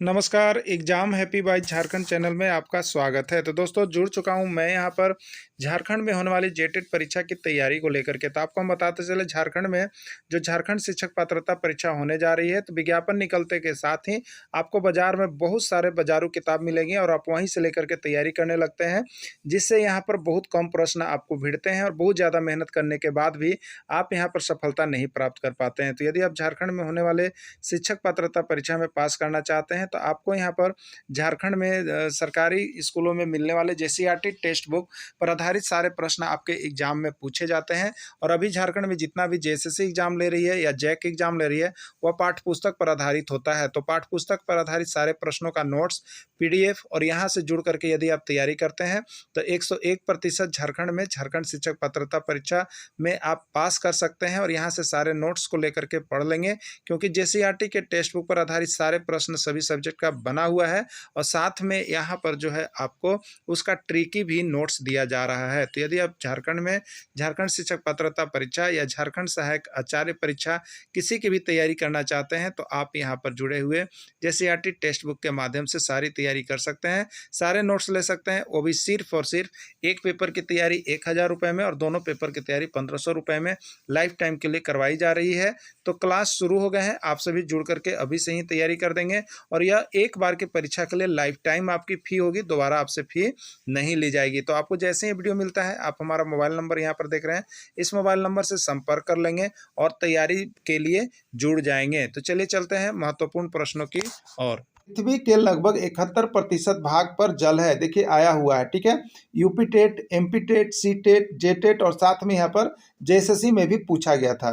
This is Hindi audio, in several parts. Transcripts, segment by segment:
नमस्कार, exam happy by Jharkhand channel में आपका स्वागत है। तो दोस्तों जुड़ चुका हूं मैं यहाँ पर झारखंड में होने वाली जेटेट परीक्षा की तैयारी को लेकर के। तो आपको हम बताते चले झारखंड में जो झारखंड शिक्षक पात्रता परीक्षा होने जा रही है, तो विज्ञापन निकलते के साथ ही आपको बाज़ार में बहुत सारे बाज़ारू किताब मिलेंगी और आप वहीं से लेकर के तैयारी करने लगते हैं, जिससे यहाँ पर बहुत कम प्रश्न आपको भिड़ते हैं और बहुत ज़्यादा मेहनत करने के बाद भी आप यहाँ पर सफलता नहीं प्राप्त कर पाते हैं। तो यदि आप झारखंड में होने वाले शिक्षक पात्रता परीक्षा में पास करना चाहते हैं, तो आपको यहाँ पर झारखंड में सरकारी स्कूलों में मिलने वाले जेसीईआरटी टेक्स्ट बुक पर आधारित सारे प्रश्न आपके एग्जाम में पूछे जाते हैं। और अभी झारखंड में जितना भी जेएसएससी एग्जाम ले रही है या जैक एग्जाम ले रही है, वह पाठ्य पुस्तक पर आधारित होता है। तो पाठ्य पुस्तक पर आधारित सारे प्रश्नों का नोट्स, पीडीएफ और यहाँ से जुड़ करके यदि आप तैयारी करते हैं तो 101% झारखंड में झारखंड शिक्षक पात्रता परीक्षा में आप पास कर सकते हैं। और यहाँ से सारे नोट्स को लेकर के पढ़ लेंगे, क्योंकि जेसीईआरटी के टेक्स्ट बुक पर आधारित सारे प्रश्न सभी सब्जेक्ट का बना हुआ है और साथ में यहाँ पर जो है आपको उसका ट्रिकी भी नोट्स दिया जा रहा है। तो यदि आप झारखंड में झारखंड शिक्षक पात्रता परीक्षा या झारखंड सहायक आचार्य परीक्षा किसी की भी तैयारी करना चाहते हैं, तो आप यहाँ पर जुड़े हुए जेसीईआरटी टेक्स्ट बुक के माध्यम से सारी तैयारी कर सकते हैं, सारे नोट्स ले सकते हैं। वो भी सिर्फ और सिर्फ एक पेपर की तैयारी 1000 रुपये में और दोनों पेपर की तैयारी 1500 रुपये में लाइफ टाइम के लिए करवाई जा रही है। तो क्लास शुरू हो गए हैं, आप सभी जुड़ करके अभी से ही तैयारी कर देंगे और यह एक बार की परीक्षा के लिए लाइफ टाइम आपकी फ़ी होगी, दोबारा आपसे फ़ी नहीं ली जाएगी। तो आपको जैसे ही वीडियो मिलता है, आप हमारा मोबाइल नंबर यहाँ पर देख रहे हैं, इस मोबाइल नंबर से संपर्क कर लेंगे और तैयारी के लिए जुड़ जाएंगे। तो चलिए चलते हैं महत्वपूर्ण प्रश्नों की ओर। पृथ्वी के लगभग 71% भाग पर जल है। देखिए आया हुआ है, ठीक है। UP TET, MP TET, C TET, J TET और साथ में यहाँ पर जेएसएससी में भी पूछा गया था।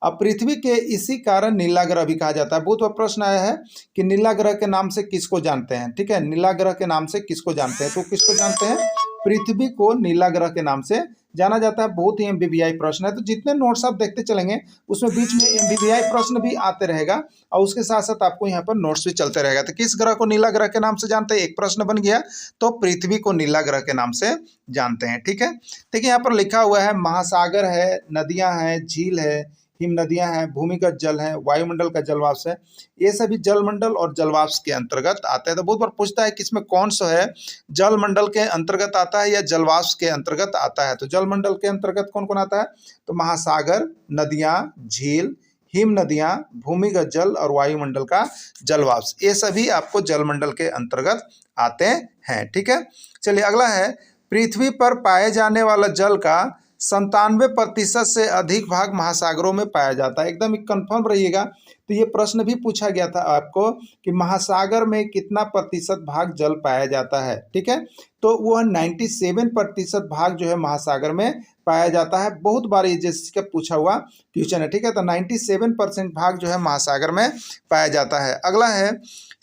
अब पृथ्वी के इसी कारण नीला ग्रह भी कहा जाता है। बहुत बार प्रश्न आया है कि नीला ग्रह के नाम से किसको जानते हैं, ठीक है। नीला ग्रह के नाम से किसको जानते हैं, तो किसको जानते हैं? पृथ्वी को नीला ग्रह के नाम से जाना जाता है। बहुत ही एमबीबीआई प्रश्न है, तो जितने नोट्स आप देखते चलेंगे उसमें बीच में एमबीबीआई प्रश्न भी आते रहेगा और उसके साथ साथ आपको यहाँ पर नोट्स भी चलते रहेगा। तो किस ग्रह को नीला ग्रह के नाम से जानते हैं, एक प्रश्न बन गया। तो पृथ्वी को नीला ग्रह के नाम से जानते हैं, ठीक है। देखिए यहाँ पर लिखा हुआ है महासागर है, नदियां हैं, झील है, हिम नदियां हैं, भूमिगत जल है, वायुमंडल का जलवाष्प है। ये सभी जलमंडल और जलवाष्प के अंतर्गत आते हैं। तो बहुत बार पूछता है कि इसमें कौन सा है, जलमंडल के अंतर्गत आता है या जलवाष्प के अंतर्गत आता है। तो जलमंडल के अंतर्गत कौन कौन आता है, तो महासागर, नदियां, झील, हिम नदियां, भूमिगत जल और वायुमंडल का जलवाष्प, ये सभी आपको जलमंडल के अंतर्गत आते हैं, ठीक है। चलिए अगला है, पृथ्वी पर पाए जाने वाला जल का 97% से अधिक भाग महासागरों में पाया जाता है। एकदम कंफर्म रहिएगा। तो ये प्रश्न भी पूछा गया था आपको कि महासागर में कितना प्रतिशत भाग जल पाया जाता है, ठीक है। तो वह 97% भाग जो है महासागर में पाया जाता है। बहुत बार ये जैसे पूछा हुआ क्वेश्चन है, ठीक है। तो 97% भाग जो है महासागर में पाया जाता है। अगला है,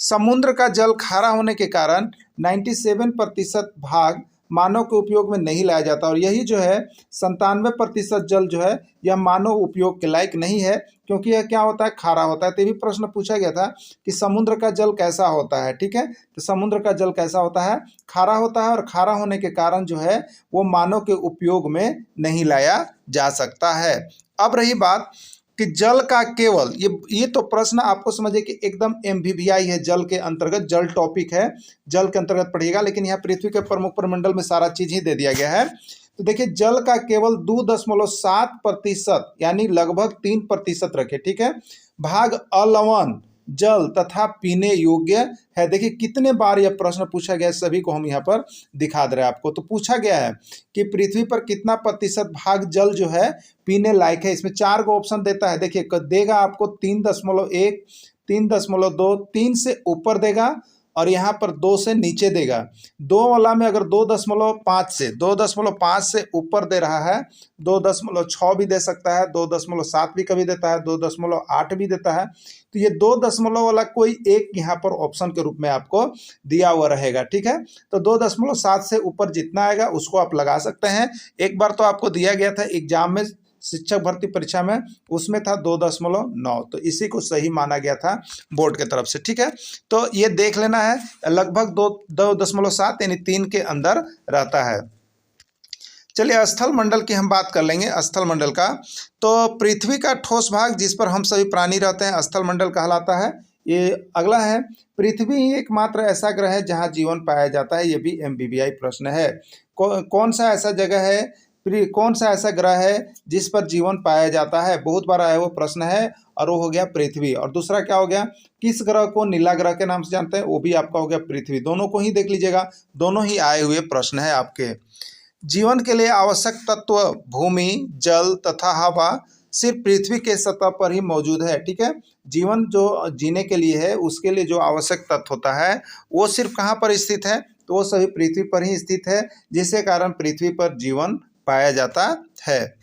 समुद्र का जल खारा होने के कारण 97% भाग मानव के उपयोग में नहीं लाया जाता और यही जो है 97% जल जो है यह मानव उपयोग के लायक नहीं है, क्योंकि यह क्या होता है, खारा होता है। तो ये भी प्रश्न पूछा गया था कि समुद्र का जल कैसा होता है, ठीक है। तो समुद्र का जल कैसा होता है, खारा होता है और खारा होने के कारण जो है वो मानव के उपयोग में नहीं लाया जा सकता है। अब रही बात कि जल का केवल ये तो प्रश्न आपको समझिए कि एकदम एमवीवीआई है, जल के अंतर्गत, जल टॉपिक है, जल के अंतर्गत पढ़िएगा। लेकिन यहाँ पृथ्वी के प्रमुख प्रमंडल में सारा चीज ही दे दिया गया है। तो देखिए जल का केवल 2.7% यानी लगभग 3% रखे, ठीक है, भाग अलवण जल तथा पीने योग्य है। देखिए कितने बार यह प्रश्न पूछा गया है, सभी को हम यहाँ पर दिखा दे रहे हैं आपको। तो पूछा गया है कि पृथ्वी पर कितना प्रतिशत भाग जल जो है पीने लायक है। इसमें 4 को ऑप्शन देता है। देखिए देगा आपको 3.1, 3.2, 3 से ऊपर देगा और यहाँ पर 2 से नीचे देगा। 2 वाला में अगर 2.5 से ऊपर दे रहा है, 2.6 भी दे सकता है, 2.7 भी कभी देता है, 2.8 भी देता है। तो ये 2 दशमलव वाला कोई एक यहाँ पर ऑप्शन के रूप में आपको दिया हुआ रहेगा, ठीक है। तो 2.7 से ऊपर जितना आएगा उसको आप लगा सकते हैं। एक बार तो आपको दिया गया था एग्जाम में, शिक्षक भर्ती परीक्षा में, उसमें था 2.9, तो इसी को सही माना गया था बोर्ड की तरफ से, ठीक है। तो ये देख लेना है, लगभग 2.7 यानी 3 के अंदर रहता है। चलिए स्थल मंडल की हम बात कर लेंगे। स्थल मंडल का, तो पृथ्वी का ठोस भाग जिस पर हम सभी प्राणी रहते हैं स्थल मंडल कहलाता है। ये अगला है, पृथ्वी ही एकमात्र ऐसा ग्रह है जहाँ जीवन पाया जाता है। ये भी एमबीबीआई प्रश्न है। कौन सा ऐसा जगह है, कौन सा ऐसा ग्रह है जिस पर जीवन पाया जाता है? बहुत बार आया वो प्रश्न है और वो हो गया पृथ्वी। और दूसरा क्या हो गया, किस ग्रह को नीला ग्रह के नाम से जानते हैं? वो भी आपका हो गया पृथ्वी। दोनों को ही देख लीजिएगा, दोनों ही आए हुए प्रश्न है आपके। जीवन के लिए आवश्यक तत्व भूमि, जल तथा हवा सिर्फ पृथ्वी के सतह पर ही मौजूद है। ठीक है, जीवन जो जीने के लिए है उसके लिए जो आवश्यक तत्व होता है वो सिर्फ कहाँ पर स्थित है? तो वो सभी पृथ्वी पर ही स्थित है, जिसके कारण पृथ्वी पर जीवन पाया जाता है।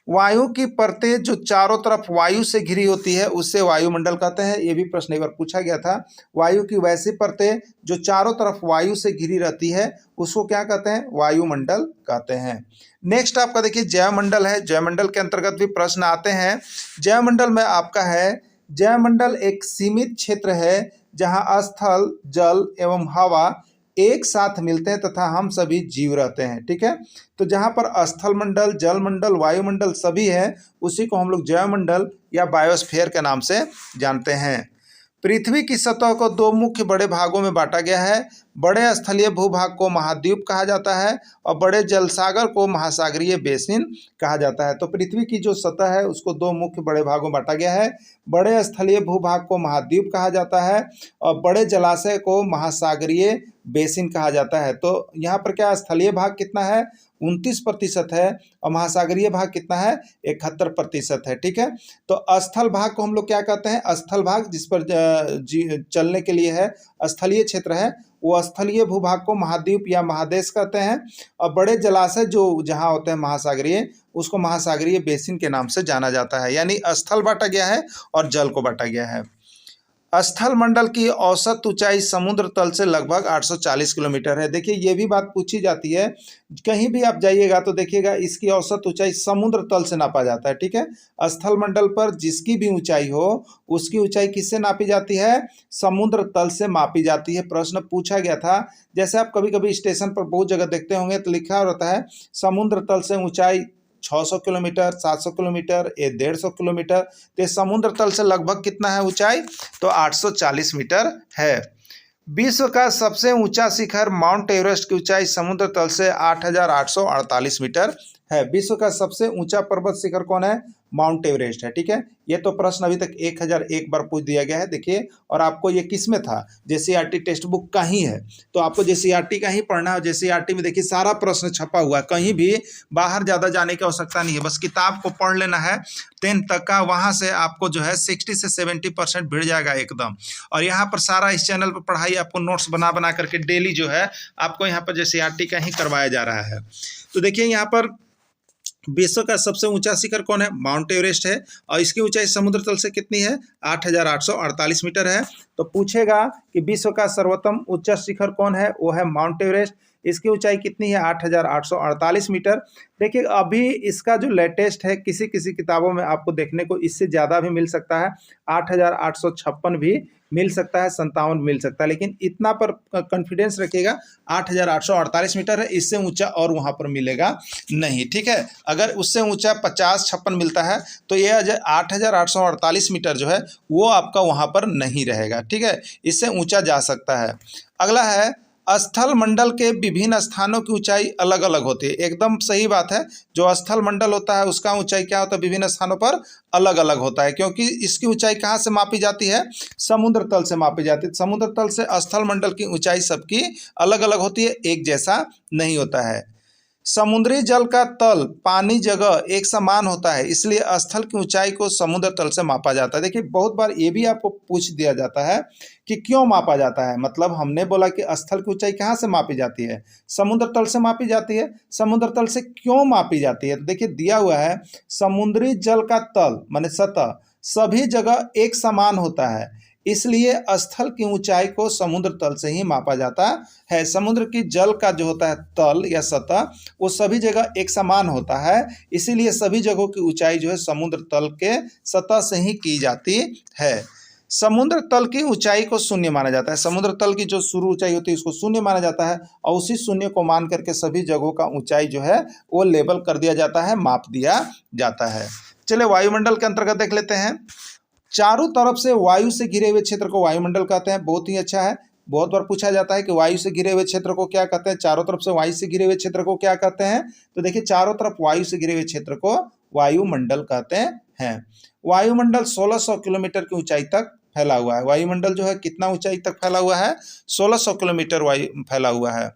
वायु की परतें जो चारों तरफ वायु से घिरी होती है उससे वायुमंडल कहते हैं। ये भी प्रश्न एक बार पूछा गया था। वायु की वैसी परतें जो चारों तरफ वायु से घिरी रहती है उसको क्या कहते हैं? वायुमंडल कहते हैं। नेक्स्ट आपका देखिए जैवमंडल है। जैवमंडल के अंतर्गत भी प्रश्न आते हैं। जैवमंडल में आपका है, जैवमंडल एक सीमित क्षेत्र है जहाँ स्थल, जल एवं हवा एक साथ मिलते हैं तथा हम सभी जीव रहते हैं। ठीक है, तो जहाँ पर स्थल मंडल, जल मंडल, वायुमंडल सभी है उसी को हम लोग जैवमंडल या बायोस्फीयर के नाम से जानते हैं। पृथ्वी की सतह को दो मुख्य बड़े भागों में बांटा गया है। बड़े स्थलीय भूभाग को महाद्वीप कहा जाता है और बड़े जलसागर को महासागरीय बेसिन कहा जाता है। तो पृथ्वी की जो सतह है उसको दो मुख्य बड़े भागों में बांटा गया है। बड़े स्थलीय भूभाग को महाद्वीप कहा जाता है और बड़े जलाशय को महासागरीय बेसिन कहा जाता है। तो यहाँ पर क्या स्थलीय भाग कितना है? 29% है और महासागरीय भाग कितना है? 71% है। ठीक है, तो स्थल भाग को हम लोग क्या कहते हैं? स्थल भाग जिस पर चलने के लिए है, स्थलीय क्षेत्र है, वो स्थलीय भूभाग को महाद्वीप या महादेश कहते हैं। और बड़े जलाशय जो जहाँ होते हैं महासागरीय, उसको महासागरीय बेसिन के नाम से जाना जाता है। यानी स्थल बांटा गया है और जल को बांटा गया है। स्थल मंडल की औसत ऊंचाई समुद्र तल से लगभग 840 किलोमीटर है। देखिए ये भी बात पूछी जाती है, कहीं भी आप जाइएगा तो देखिएगा इसकी औसत ऊंचाई समुद्र तल से नापा जाता है। ठीक है, स्थल मंडल पर जिसकी भी ऊंचाई हो उसकी ऊंचाई किससे नापी जाती है? समुद्र तल से मापी जाती है। प्रश्न पूछा गया था, जैसे आप कभी कभी स्टेशन पर बहुत जगह देखते होंगे तो लिखा रहता है समुद्र तल से ऊंचाई 600 किलोमीटर, 700 किलोमीटर, ये 150 किलोमीटर। तो समुद्र तल से लगभग कितना है ऊंचाई? तो 840 मीटर है। विश्व का सबसे ऊंचा शिखर माउंट एवरेस्ट की ऊंचाई समुद्र तल से 8,848 मीटर है। विश्व का सबसे ऊंचा पर्वत शिखर कौन है? माउंट एवरेस्ट है। ठीक है, ये तो प्रश्न अभी तक 1001 बार पूछ दिया गया है। देखिए, और आपको ये किस में था? जेसीईआरटी टेक्स्ट बुक का ही है, तो आपको जेसीईआरटी का ही पढ़ना है। जेसीईआरटी में देखिए सारा प्रश्न छपा हुआ है, कहीं भी बाहर ज़्यादा जाने की आवश्यकता नहीं है, बस किताब को पढ़ लेना है 10 तक का। वहाँ से आपको जो है 60 से 70% भिड़ जाएगा एकदम। और यहाँ पर सारा इस चैनल पर पढ़ाई आपको नोट्स बना बना करके डेली जो है आपको यहाँ पर जेसीईआरटी का ही करवाया जा रहा है। तो देखिए यहाँ पर विश्व का सबसे ऊंचा शिखर कौन है? माउंट एवरेस्ट है और इसकी ऊंचाई समुद्र तल से कितनी है? 8,848 मीटर है। तो पूछेगा कि विश्व का सर्वोत्तम ऊंचा शिखर कौन है? वो है माउंट एवरेस्ट। इसकी ऊंचाई कितनी है? 8,848 मीटर। देखिए अभी इसका जो लेटेस्ट है, किसी किसी किताबों में आपको देखने को इससे ज़्यादा भी मिल सकता है, 8,856 भी मिल सकता है, 57 मिल सकता है, लेकिन इतना पर कॉन्फिडेंस रखिएगा 8,848 मीटर है। इससे ऊंचा और वहाँ पर मिलेगा नहीं। ठीक है, अगर उससे ऊंचा 50-56 मिलता है तो ये 8,848 मीटर जो है वो आपका वहाँ पर नहीं रहेगा। ठीक है, इससे ऊंचा जा सकता है। अगला है, स्थल मंडल के विभिन्न स्थानों की ऊंचाई अलग अलग होती है। एकदम सही बात है, जो स्थल मंडल होता है उसका ऊंचाई क्या होता है? विभिन्न स्थानों पर अलग अलग होता है, क्योंकि इसकी ऊंचाई कहाँ से मापी जाती है? समुद्र तल से मापी जाती है। समुद्र तल से स्थल मंडल की ऊंचाई सबकी अलग अलग होती है, एक जैसा नहीं होता है। समुद्री जल का तल, पानी जगह एक समान होता है, इसलिए स्थल की ऊंचाई को समुद्र तल से मापा जाता है। देखिए बहुत बार ये भी आपको पूछ दिया जाता है कि क्यों मापा जाता है। मतलब हमने बोला कि स्थल की ऊंचाई कहाँ से मापी जाती है? समुद्र तल से मापी जाती है। समुद्र तल से क्यों मापी जाती है? तो देखिए दिया हुआ है, समुद्री जल का तल माने सतह सभी जगह एक समान होता है, इसलिए स्थल की ऊंचाई को समुद्र तल से ही मापा जाता है। समुद्र की जल का जो होता है तल या सतह वो सभी जगह एक समान होता है, इसीलिए सभी जगहों की ऊंचाई जो है समुद्र तल के सतह से ही की जाती है। समुद्र तल की ऊंचाई को शून्य माना जाता है। समुद्र तल की जो शुरू ऊंचाई होती है उसको शून्य माना जाता है और उसी शून्य को मान करके सभी जगहों का ऊंचाई जो है वो लेबल कर दिया जाता है, माप दिया जाता है। चलिए वायुमंडल के अंतर्गत देख लेते हैं। चारों तरफ से वायु से घिरे हुए क्षेत्र को वायुमंडल कहते हैं। बहुत ही अच्छा है, बहुत बार पूछा जाता है कि वायु से घिरे हुए क्षेत्र को क्या कहते हैं, चारों तरफ से वायु से घिरे हुए क्षेत्र को क्या कहते हैं। तो देखिए चारों तरफ वायु से घिरे हुए क्षेत्र को वायुमंडल कहते हैं। वायुमंडल 1600 किलोमीटर की ऊंचाई तक फैला हुआ है। वायुमंडल जो है कितना ऊंचाई तक फैला हुआ है, 1600 किलोमीटर वायु फैला हुआ है।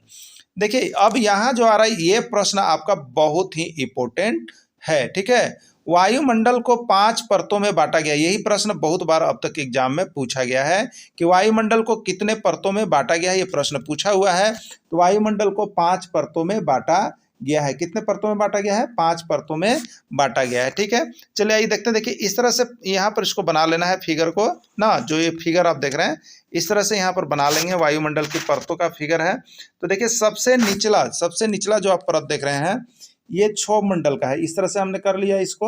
देखिए अब यहाँ जो आ रहा है ये प्रश्न आपका बहुत ही इंपॉर्टेंट है, ठीक है। वायुमंडल को 5 परतों में बांटा गया। यही प्रश्न बहुत बार अब तक एग्जाम में पूछा गया है कि वायुमंडल को कितने परतों में बांटा गया है, ये प्रश्न पूछा हुआ है। तो वायुमंडल को 5 परतों में बांटा गया है। कितने परतों में बांटा गया है, 5 परतों में बांटा गया है, ठीक है। चलिए आइए देखते हैं। देखिए इस तरह से यहाँ पर इसको बना लेना है फिगर को ना, जो ये फिगर आप देख रहे हैं इस तरह से यहाँ पर बना लेंगे। वायुमंडल की परतों का फिगर है। तो देखिए सबसे निचला जो आप परत देख रहे हैं ये क्षोभ मंडल का है। इस तरह से हमने कर लिया इसको,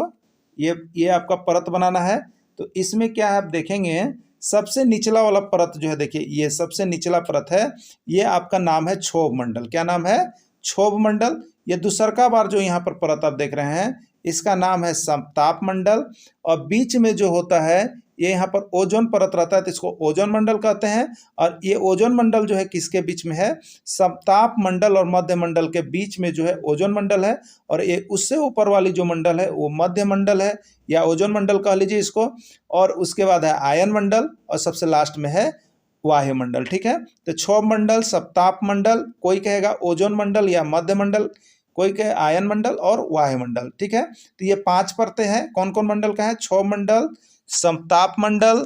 ये आपका परत बनाना है। तो इसमें क्या है आप देखेंगे, सबसे निचला वाला परत जो है, देखिए ये सबसे निचला परत है, ये आपका नाम है क्षोभ मंडल। क्या नाम है, क्षोभ मंडल। ये दूसरका बार जो यहाँ पर परत आप देख रहे हैं इसका नाम है समताप मंडल। और बीच में जो होता है ये यहाँ पर ओजोन परत रहता है, तो इसको ओजोन मंडल कहते हैं। और ये ओजोन मंडल जो है किसके बीच में है, समताप मंडल और मध्य मंडल के बीच में जो है ओजोन मंडल है। और ये उससे ऊपर वाली जो मंडल है वो मध्य मंडल है, या ओजोन मंडल कह लीजिए इसको। और उसके बाद है आयन मंडल और सबसे लास्ट में है वायुमंडल, ठीक है। तो क्षोभ मंडल, सप्ताप मंडल, कोई कहेगा ओजोन मंडल या मध्य मंडल, कोई कहे आयन मंडल और वायुमंडल, ठीक है। तो ये 5 परतें हैं। कौन कौन मंडल का है, क्षोभ मंडल, समताप मंडल,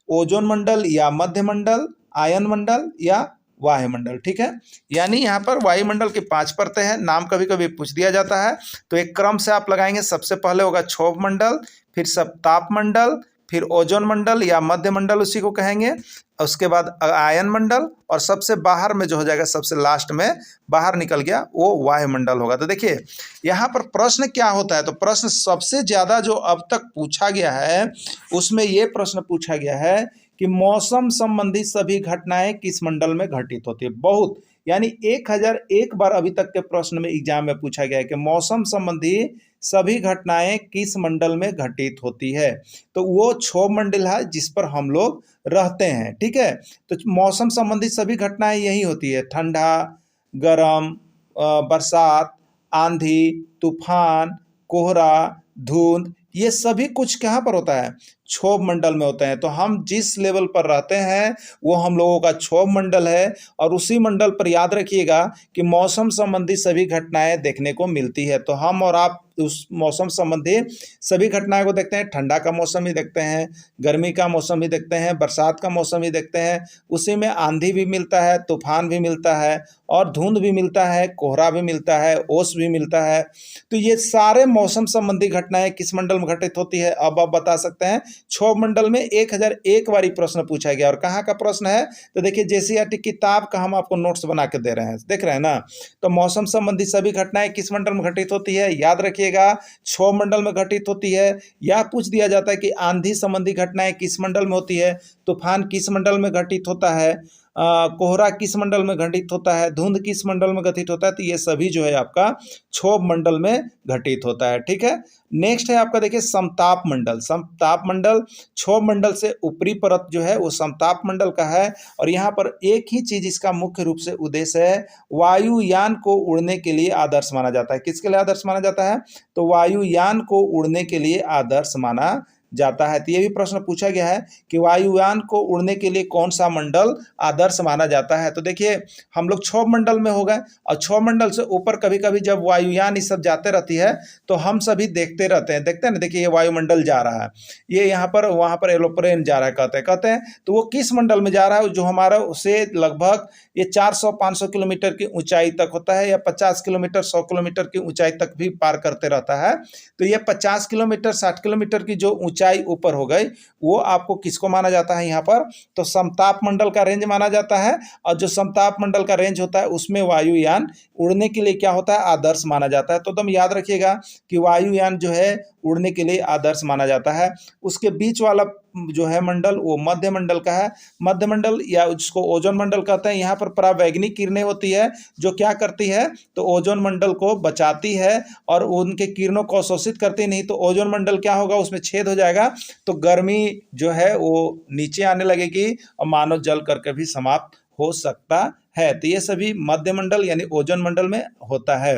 ओजोन मंडल या मध्य मंडल, आयन मंडल या वायुमंडल, ठीक है। यानी यहाँ पर वायुमंडल की 5 परतें हैं। नाम कभी कभी पूछ दिया जाता है, तो एक क्रम से आप लगाएंगे। सबसे पहले होगा क्षोभ मंडल, फिर समताप मंडल, फिर ओजोन मंडल या मध्य मंडल उसी को कहेंगे, उसके बाद आयन मंडल, और सबसे बाहर में जो हो जाएगा, सबसे लास्ट में बाहर निकल गया वो वायुमंडल होगा। तो देखिए यहाँ पर प्रश्न क्या होता है, तो प्रश्न सबसे ज़्यादा जो अब तक पूछा गया है उसमें ये प्रश्न पूछा गया है कि मौसम संबंधी सभी घटनाएं किस मंडल में घटित होती है। बहुत, यानी 1001 बार अभी तक के प्रश्न में एग्जाम में पूछा गया है कि मौसम संबंधी सभी घटनाएं किस मंडल में घटित होती है। तो वो क्षोभ मंडल है जिस पर हम लोग रहते हैं, ठीक है। तो मौसम संबंधी सभी घटनाएं यही होती है, ठंडा, गर्म, बरसात, आंधी, तूफान, कोहरा, धुंध, ये सभी कुछ कहाँ पर होता है, क्षोभ मंडल में होते हैं। तो हम जिस लेवल पर रहते हैं वो हम लोगों का क्षोभ मंडल है। और उसी मंडल पर याद रखिएगा कि मौसम संबंधी सभी घटनाएं देखने को मिलती है। तो हम और आप उस मौसम संबंधी सभी घटनाओं को देखते हैं। ठंडा का मौसम ही देखते हैं, गर्मी का मौसम ही देखते हैं, बरसात का मौसम ही देखते हैं। उसी में आंधी भी मिलता है, तूफान भी मिलता है, और धुंध भी मिलता है, कोहरा भी मिलता है, ओस भी मिलता है। तो ये सारे मौसम संबंधी घटनाएं किस मंडल में घटित होती है, अब आप बता सकते हैं। क्षोभ मंडल में 1001 बारी प्रश्न पूछा गया। और कहाँ का प्रश्न है, तो देखिए जेसीईआरटी किताब का हम आपको नोट्स बना के दे रहे हैं, देख रहे हैं ना। तो मौसम संबंधी सभी घटनाएं किस मंडल में घटित होती है, याद रखिएगा क्षोभ मंडल में घटित होती है। या पूछ दिया जाता है कि आंधी संबंधी घटनाएं किस मंडल में होती है, तूफान किस मंडल में घटित होता है, कोहरा किस मंडल में घटित होता है, धुंध किस मंडल में घटित होता है। तो ये सभी जो है आपका क्षोभ मंडल में घटित होता है, ठीक है। नेक्स्ट है आपका देखिए समताप मंडल। समताप मंडल क्षोभ मंडल से ऊपरी परत जो है वो समताप मंडल का है। और यहाँ पर एक ही चीज इसका मुख्य रूप से उद्देश्य है, वायुयान को उड़ने के लिए आदर्श माना जाता है। किसके लिए आदर्श माना जाता है, तो वायुयान को उड़ने के लिए आदर्श माना जाता है। तो ये भी प्रश्न पूछा गया है कि वायुयान को उड़ने के लिए कौन सा मंडल आदर्श माना जाता है। तो देखिए हम लोग क्षोभ मंडल में हो गए, और क्षोभ मंडल से ऊपर कभी कभी जब वायुयान ये सब जाते रहती है तो हम सभी देखते रहते हैं, देखते हैं ना। देखिए ये वायुमंडल जा रहा है, ये यहाँ पर वहाँ पर एरोप्लेन जा रहा है, कहते हैं। तो वो किस मंडल में जा रहा है, जो हमारा उसे लगभग ये 400-500 किलोमीटर की ऊंचाई तक होता है, या 50 किलोमीटर 100 किलोमीटर की ऊंचाई तक भी पार करते रहता है। तो ये 50 किलोमीटर 60 किलोमीटर की जो ऊंचाई ऊपर हो गई वो आपको किसको माना जाता है यहाँ पर, तो समताप मंडल का रेंज माना जाता है। और जो समताप मंडल का रेंज होता है उसमें वायुयान उड़ने के लिए क्या होता है, आदर्श माना जाता है। तो तुम याद रखिएगा कि वायुयान जो है उड़ने के लिए आदर्श माना जाता है। उसके बीच वाला जो है मंडल वो मध्य मंडल का है। मध्य मंडल या जिसको ओजोन मंडल कहते हैं, यहाँ पर पराबैंगनी किरणें होती है जो क्या करती है, तो ओजोन मंडल को बचाती है और उनके किरणों को अवशोषित करती नहीं तो ओजोन मंडल क्या होगा, उसमें छेद हो जाएगा तो गर्मी जो है वो नीचे आने लगेगी और मानव जल करके भी समाप्त हो सकता है। तो ये सभी मध्य मंडल यानी ओजोन मंडल में होता है।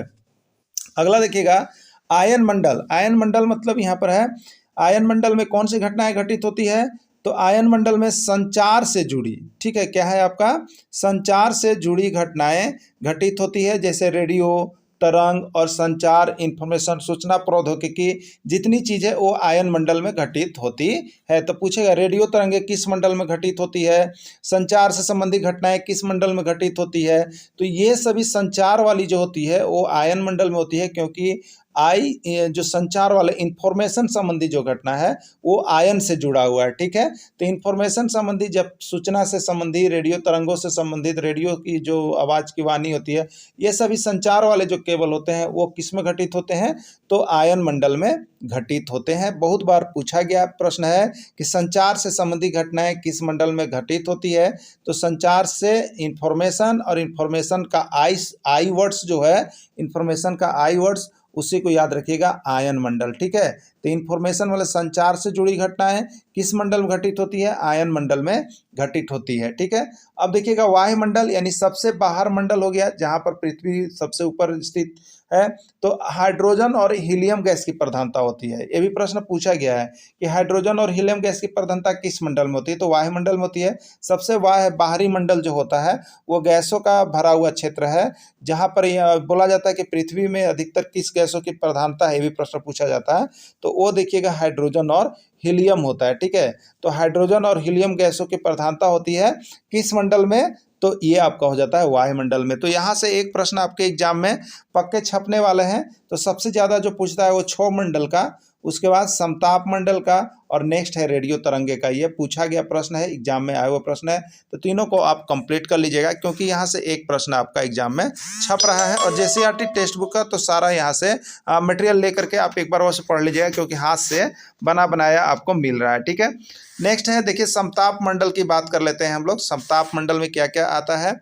अगला देखिएगा आयन मंडल। आयन मंडल मतलब यहाँ पर है, आयन मंडल में कौन सी घटनाएं घटित होती है, तो आयन मंडल में संचार से जुड़ी, ठीक है, क्या है आपका, संचार से जुड़ी घटनाएं घटित होती है, जैसे रेडियो तरंग और संचार इंफॉर्मेशन सूचना प्रौद्योगिकी जितनी चीज़ें वो आयन मंडल में घटित होती है। तो पूछेगा रेडियो तरंगें किस मंडल में घटित होती है, संचार से संबंधित घटनाएं किस मंडल में घटित होती है, तो ये सभी संचार वाली जो होती है वो आयन मंडल में होती है, क्योंकि जो संचार वाले इंफॉर्मेशन संबंधी जो घटना है वो आयन से जुड़ा हुआ है, ठीक है। तो इंफॉर्मेशन संबंधी जब सूचना से संबंधी रेडियो तरंगों से संबंधित रेडियो की जो आवाज़ की वाणी होती है, ये सभी संचार वाले जो केबल होते हैं वो किस में घटित होते हैं, तो आयन मंडल में घटित होते हैं। बहुत बार पूछा गया प्रश्न है कि संचार से संबंधित घटनाएं किस मंडल में घटित होती है, तो संचार से इंफॉर्मेशन और इंफॉर्मेशन का आई वर्ड्स जो है, इंफॉर्मेशन का आई वर्ड्स उसी को याद रखिएगा, आयन मंडल, ठीक है। तो इंफॉर्मेशन वाले संचार से जुड़ी घटनाएं किस मंडल में घटित होती है, आयन मंडल में घटित होती है, ठीक है। अब देखिएगा वायुमंडल यानी सबसे बाहर मंडल हो गया, जहां पर पृथ्वी सबसे ऊपर स्थित है, तो हाइड्रोजन और हीलियम गैस की प्रधानता होती है। ये भी प्रश्न पूछा गया है कि हाइड्रोजन और हीलियम गैस की प्रधानता किस मंडल में होती है, तो वायुमंडल में होती है। सबसे बाहरी मंडल जो होता है वो गैसों का भरा हुआ क्षेत्र है, जहाँ पर यह बोला जाता है कि पृथ्वी में अधिकतर किस गैसों की प्रधानता है, ये भी प्रश्न पूछा जाता है। तो वो देखिएगा हाइड्रोजन और हीलियम होता है, ठीक है। तो हाइड्रोजन और हीलियम गैसों की प्रधानता होती है किस मंडल में, तो ये आपका हो जाता है वायुमंडल में। तो यहाँ से एक प्रश्न आपके एग्जाम में पक्के छपने वाले हैं। तो सबसे ज़्यादा जो पूछता है वो क्षोभ मंडल का, उसके बाद समताप मंडल का और नेक्स्ट है रेडियो तरंगे का। ये पूछा गया प्रश्न है, एग्जाम में आया हुआ प्रश्न है। तो तीनों को आप कंप्लीट कर लीजिएगा, क्योंकि यहाँ से एक प्रश्न आपका एग्जाम में छप रहा है। और जेसीईआरटी टेक्स्ट बुक का तो सारा यहाँ से मटेरियल लेकर के आप एक बार वो पढ़ लीजिएगा, क्योंकि हाथ से बना बनाया आपको मिल रहा है, ठीक है। नेक्स्ट है देखिए समताप मंडल की बात कर लेते हैं हम लोग। समताप मंडल में क्या क्या आता है,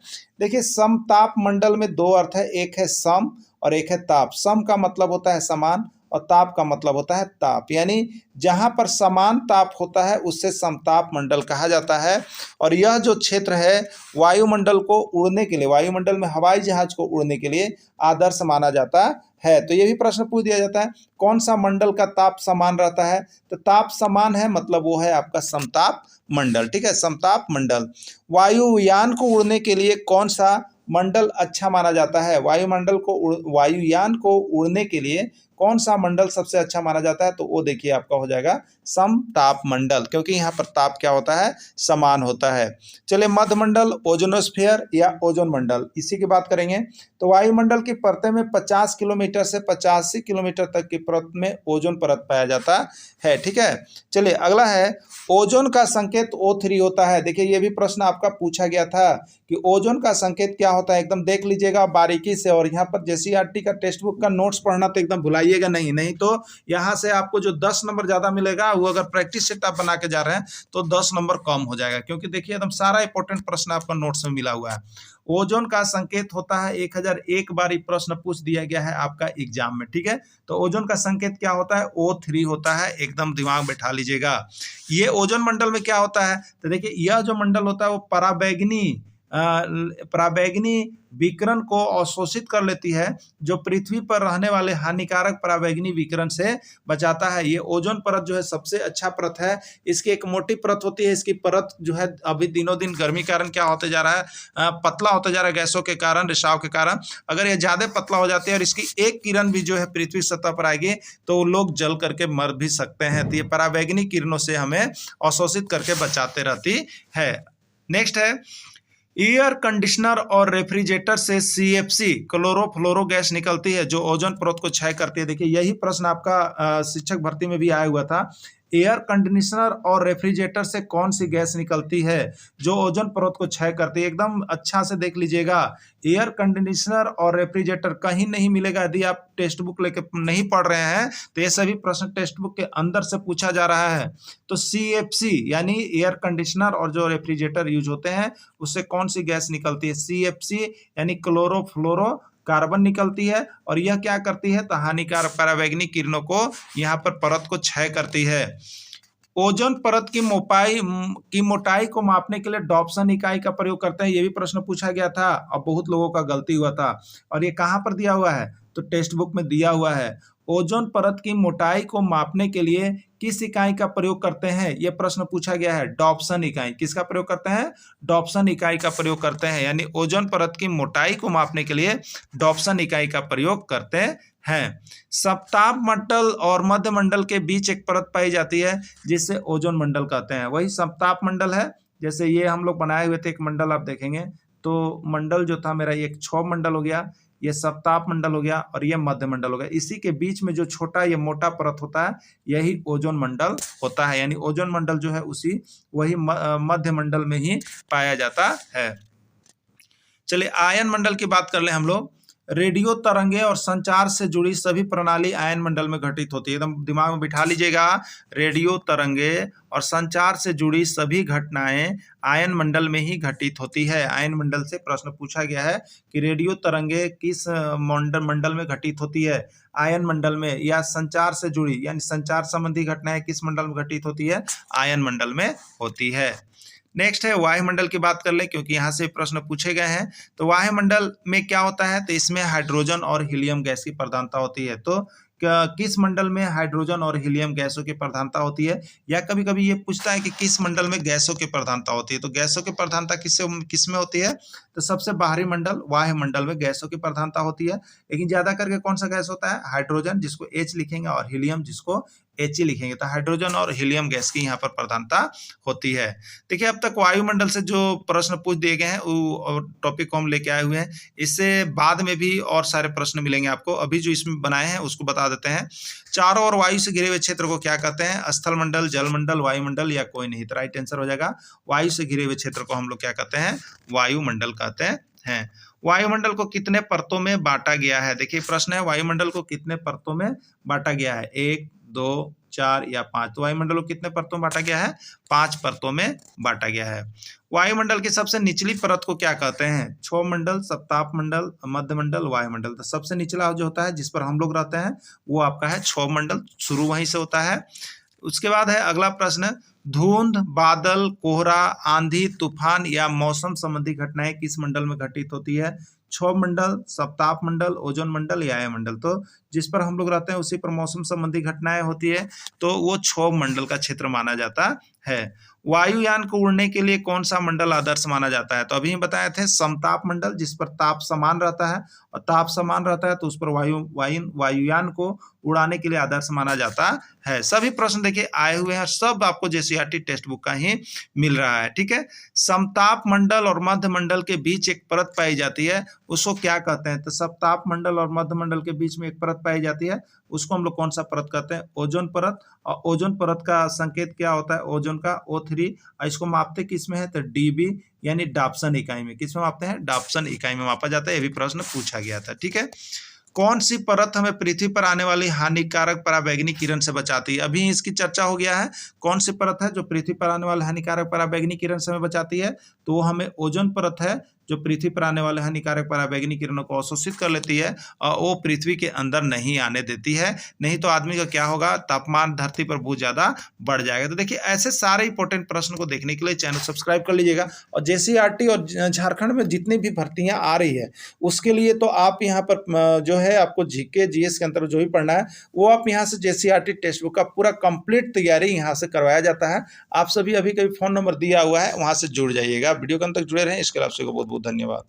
देखिए समताप मंडल में दो अर्थ है, एक है सम और एक है ताप। सम का मतलब होता है समान और ताप का मतलब होता है ताप, यानी जहाँ पर समान ताप होता है उससे समताप मंडल कहा जाता है। और यह जो क्षेत्र है वायुमंडल को उड़ने के लिए, वायुमंडल में हवाई जहाज को उड़ने के लिए आदर्श माना जाता है। तो ये भी प्रश्न पूछ दिया जाता है कौन सा मंडल का ताप समान रहता है, तो ताप समान है मतलब वो है आपका समताप मंडल, ठीक है, समताप मंडल। वायुयान को उड़ने के लिए कौन सा मंडल अच्छा माना जाता है, वायुयान को उड़ने के लिए कौन सा मंडल सबसे अच्छा माना जाता है, तो वो देखिए आपका हो जाएगा समताप मंडल, क्योंकि यहाँ पर ताप क्या होता है, समान होता है। चलिए मध्य मंडल, ओजोनोस्फीयर या ओजोन मंडल, इसी की बात करेंगे। तो वायुमंडल की परतें में 50 किलोमीटर से 85 किलोमीटर तक की परत में ओजोन परत पाया जाता है, ठीक है। चलिए अगला है ओजोन का संकेत O3 होता है। देखिए ये भी प्रश्न आपका पूछा गया था कि ओजोन का संकेत क्या होता है, एकदम देख लीजिएगा बारीकी से। और यहाँ पर जेसीईआरटी का टेक्स्ट बुक का नोट्स पढ़ना तो एकदम भुलाइएगा नहीं तो यहाँ से आपको जो 10 नंबर ज़्यादा मिलेगा वो अगर प्रैक्टिस सेट आप बना के जा रहे हैं तो 10 नंबर कम हो जाएगा, क्योंकि देखिए एकदम सारा इंपॉर्टेंट प्रश्न आपका नोट्स में मिला हुआ है। ओजोन का संकेत होता है 1001 बार ये प्रश्न पूछ दिया गया है आपका एग्जाम में, ठीक है। तो ओजोन का संकेत क्या होता है, O3 होता है, एकदम दिमाग बैठा लीजिएगा। ये ओजोन मंडल में क्या होता है, तो देखिए यह जो मंडल होता है वो पराबैंगनी विकिरण को अवशोषित कर लेती है, जो पृथ्वी पर रहने वाले हानिकारक पराबैंगनी विकिरण से बचाता है। ये ओजोन परत जो है सबसे अच्छा परत है। इसकी एक मोटी परत होती है, इसकी परत जो है अभी दिनों दिन गर्मी कारण क्या होते जा रहा है, पतला होता जा रहा है, गैसों के कारण, रिसाव के कारण। अगर ये ज़्यादा पतला हो जाती है और इसकी एक किरण भी जो है पृथ्वी सतह पर आएगी तो लोग जल करके मर भी सकते हैं। तो ये पराबैंगनी किरणों से हमें अवशोषित करके बचाते रहती है। नेक्स्ट है एयर कंडीशनर और रेफ्रिजरेटर से CFC क्लोरोफ्लोरो गैस निकलती है, जो ओजोन परत को क्षय करती है। देखिए यही प्रश्न आपका शिक्षक भर्ती में भी आया हुआ था एयर कंडीशनर और रेफ्रिजरेटर से कौन सी गैस निकलती है जो ओजोन परत को क्षय करती है? एकदम अच्छा से देख लीजिएगा, एयर कंडीशनर और रेफ्रिजरेटर कहीं नहीं मिलेगा। यदि आप टेक्स्ट बुक लेके नहीं पढ़ रहे हैं तो ये सभी प्रश्न टेक्स्ट बुक के अंदर से पूछा जा रहा है। तो CFC यानी एयर कंडीशनर और जो रेफ्रिजरेटर यूज होते हैं उससे कौन सी गैस निकलती है? CFC यानी क्लोरोफ्लोरो कार्बन निकलती है, और यह क्या करती है? तो हानिकारक पराबैंगनी किरणों को यहाँ पर परत को क्षय करती है। ओजोन परत की मोटाई को मापने के लिए डॉप्सन इकाई का प्रयोग करते हैं। ये भी प्रश्न पूछा गया था और बहुत लोगों का गलती हुआ था। और ये कहाँ पर दिया हुआ है? तो टेक्स्ट बुक में दिया हुआ है। ओजोन परत की मोटाई को मापने के लिए किस इकाई का प्रयोग करते हैं? ये प्रश्न पूछा गया है। डॉप्सन इकाई। किसका प्रयोग करते हैं? डॉप्सन इकाई का प्रयोग करते हैं। यानी ओजोन परत की मोटाई को मापने के लिए डॉप्सन इकाई का प्रयोग करते हैं। सप्ताप मंडल और मध्य मंडल के बीच एक परत पाई जाती है जिसे ओजोन मंडल कहते हैं। वही सप्ताप मंडल है। जैसे ये हम लोग बनाए हुए थे एक मंडल, आप देखेंगे तो मंडल जो था मेरा, ये एक क्षोभ मंडल हो गया, ये सप्ताप मंडल हो गया और ये मध्य मंडल हो गया। इसी के बीच में जो छोटा ये मोटा परत होता है यही ओजोन मंडल होता है। यानी ओजोन मंडल जो है उसी वही मध्य मंडल में ही पाया जाता है। चलिए आयन मंडल की बात कर ले हम लोग। रेडियो तरंगे और संचार से जुड़ी सभी प्रणाली आयन मंडल में घटित होती है। एकदम दिमाग में बिठा लीजिएगा, रेडियो तरंगे और संचार से जुड़ी सभी घटनाएं आयन मंडल में ही घटित होती है। आयन मंडल से प्रश्न पूछा गया है कि रेडियो तरंगे किस मंडल में घटित होती है? आयन मंडल में। या संचार से जुड़ी यानी संचार संबंधी घटनाएं किस मंडल में घटित होती है? आयन मंडल में होती है। नेक्स्ट है वायुमंडल की बात कर ले, क्योंकि यहाँ से प्रश्न पूछे गए हैं। तो वायुमंडल में क्या होता है? तो इसमें हाइड्रोजन और हीलियम गैस की प्रधानता होती है। तो किस मंडल में हाइड्रोजन और हीलियम गैसों की प्रधानता होती है? या कभी कभी ये पूछता है कि किस मंडल में गैसों की प्रधानता होती है। तो गैसों की प्रधानता किस में होती है? तो सबसे बाहरी मंडल वायुमंडल में गैसों की प्रधानता होती है। लेकिन ज्यादा करके कौन सा गैस होता है? हाइड्रोजन, जिसको H लिखेंगे, और हीलियम, जिसको He लिखेंगे। तो हाइड्रोजन और हीलियम गैस की यहाँ पर प्रधानता होती है। देखिए अब तक वायुमंडल से जो प्रश्न पूछ दिए गए हैं वो टॉपिक को हम लेके आए हुए हैं। इससे बाद में भी और सारे प्रश्न मिलेंगे आपको। अभी जो इसमें बनाए हैं उसको बता देते हैं। चारों ओर वायु से घिरे हुए क्षेत्र को क्या कहते हैं? स्थल मंडल, जल मंडल, वायुमंडल, या कोई नहीं? तो राइट आंसर हो जाएगा वायु से घिरे हुए क्षेत्र को हम लोग क्या कहते हैं? वायुमंडल कहते हैं। वायुमंडल को कितने परतों में बांटा गया है? देखिए प्रश्न है वायुमंडल को कितने परतों में बांटा गया है? 1, 2, 4 या 5? तो वायुमंडल को कितने परतों में बांटा गया है? 5 परतों में बांटा गया है। वायुमंडल की सबसे निचली परत को क्या कहते हैं? क्षोभ मंडल, सप्ताप मंडल, मध्य मंडल, वायुमंडल। तो सबसे निचला जो होता है जिस पर हम लोग रहते हैं वो आपका है क्षोभ मंडल। शुरू वहीं से होता है। उसके बाद है अगला प्रश्न, धुंध, बादल, कोहरा, आंधी, तूफान या मौसम संबंधी घटनाएं किस मंडल में घटित होती है? क्षोभ मंडल, सप्ताप मंडल, ओजोन मंडल या वायुमंडल। तो जिस पर हम लोग रहते हैं उसी पर मौसम संबंधी घटनाएं होती है, तो वो क्षोभ मंडल का क्षेत्र माना जाता है। वायुयान को उड़ने के लिए कौन सा मंडल आदर्श माना जाता है? तो अभी हम बताए थे समताप मंडल, जिस पर ताप समान रहता है, और ताप समान रहता है तो उस पर वायुयान को उड़ाने के लिए आदर्श माना जाता है। सभी प्रश्न देखिए आए हुए हैं, सब आपको JCERT टेक्स्ट बुक का ही मिल रहा है। ठीक है। समताप मंडल और मध्य मंडल के बीच एक परत पाई जाती है, उसको क्या कहते हैं? तो सप्ताप मंडल और मध्य मंडल के बीच में एक परत पाई जाती है, उसको हम लोग कौन सा परत कहते हैं? ओजोन परत। और ओजोन परत का संकेत क्या होता है? ओजोन का O3। इसको मापते किस में है? तो DB यानी डाप्सन इकाई में। किस में मापते हैं? डाप्सन इकाई में मापा जाता है। ये भी प्रश्न पूछा गया था। ठीक है। कौन सी परत हमें पृथ्वी पर आने वाली हानिकारक पराबैंगनी किरण से बचाती है? अभी इसकी चर्चा हो गया है। कौन सी परत है जो पृथ्वी पर आने वाली हानिकारक पराबैंगनी किरण से हमें बचाती है? तो वो हमें ओजोन परत है, जो पृथ्वी पर आने वाले हानिकारक पराबैंगनी किरणों को अवशोषित कर लेती है और वो पृथ्वी के अंदर नहीं आने देती है। नहीं तो आदमी का क्या होगा? तापमान धरती पर बहुत ज़्यादा बढ़ जाएगा। तो देखिए ऐसे सारे इंपॉर्टेंट प्रश्न को देखने के लिए चैनल सब्सक्राइब कर लीजिएगा। और JCERT और झारखंड में जितनी भी भर्तियाँ आ रही है उसके लिए तो आप यहाँ पर जो है आपको GK GS के अंतर्गत जो भी पढ़ना है वो आप यहाँ से JCERT टेक्स्ट बुक का पूरा कंप्लीट तैयारी यहाँ से करवाया जाता है। आप सभी अभी कभी फ़ोन नंबर दिया हुआ है वहाँ से जुड़ जाइएगा। वीडियो के अंत तक जुड़े रहें। इसके लिए आप सभी को बहुत बहुत धन्यवाद।